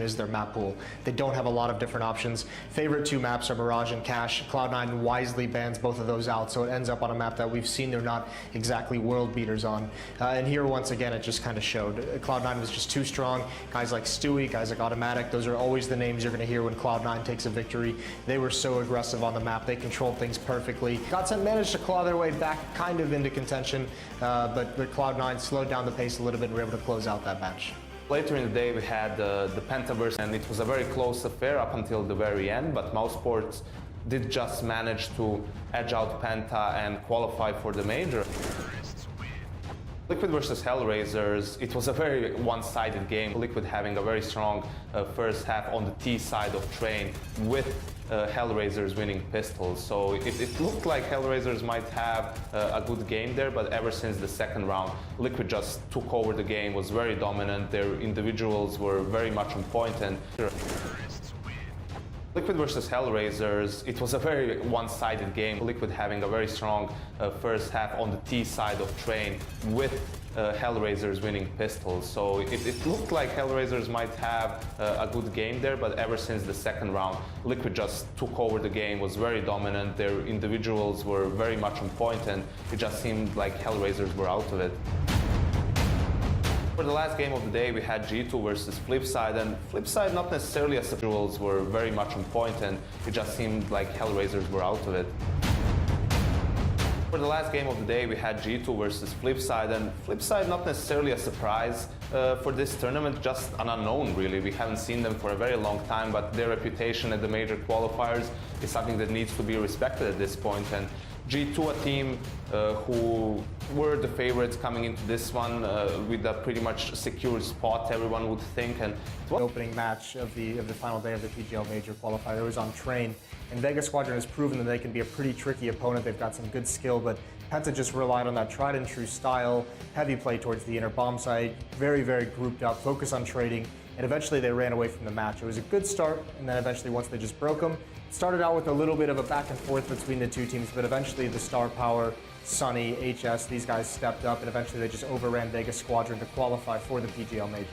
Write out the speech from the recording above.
is their map pool. They don't have a lot of different options. Favorite two maps are Mirage and Cache. Cloud9 wisely bans both of those out, so it ends up on a map that we've seen they're not exactly world beaters on. And here, once again, it just kind of showed. Cloud9 was just too strong. Guys like Stewie, guys like Automatic, those are always the names you're going to hear when Cloud9 takes a victory. They were so aggressive on the map. They controlled things perfectly. Godsent managed to claw their way back kind of into contention, but Cloud9 slowed down the pace a little bit and were able to close out that match. Later in the day we had the Pentaverse, and it was a very close affair up until the very end, but Mousesports did just manage to edge out Penta and qualify for the major. Liquid versus Hellraisers, it was a very one-sided game. Liquid having a very strong first half on the T side of Train, with Hellraisers winning pistols. So it looked like Hellraisers might have a good game there, but ever since the second round, Liquid just took over the game, was very dominant. Their individuals were very much on point, and Liquid versus Hellraisers, it was a very one-sided game. Liquid having a very strong first half on the T side of Train, with Hellraisers winning pistols. So it looked like Hellraisers might have a good game there, but ever since the second round, Liquid just took over the game, was very dominant. Their individuals were very much on point, and it just seemed like Hellraisers were out of it. For the last game of the day, we had G2 versus Flipside, and Flipside not necessarily as individuals were very much on point, and it just seemed like Hellraisers were out of it. For the last game of the day, we had G2 versus Flipside, and Flipside not necessarily a surprise for this tournament, just an unknown really. We haven't seen them for a very long time, but their reputation at the major qualifiers is something that needs to be respected at this point. And G2, a team who were the favorites coming into this one with a pretty much secured spot, everyone would think. And the opening match of the final day of the PGL Major qualifier, it was on Train, and Vega Squadron has proven that they can be a pretty tricky opponent. They've got some good skill, but Penta just relied on that tried and true style, heavy play towards the inner bomb site, very, very grouped up, focus on trading, and eventually they ran away from the match. It was a good start, and then eventually once they just broke them, it started out with a little bit of a back and forth between the two teams, but eventually the star power, Sunny, HS, these guys stepped up, and eventually they just overran Vega Squadron to qualify for the PGL Major.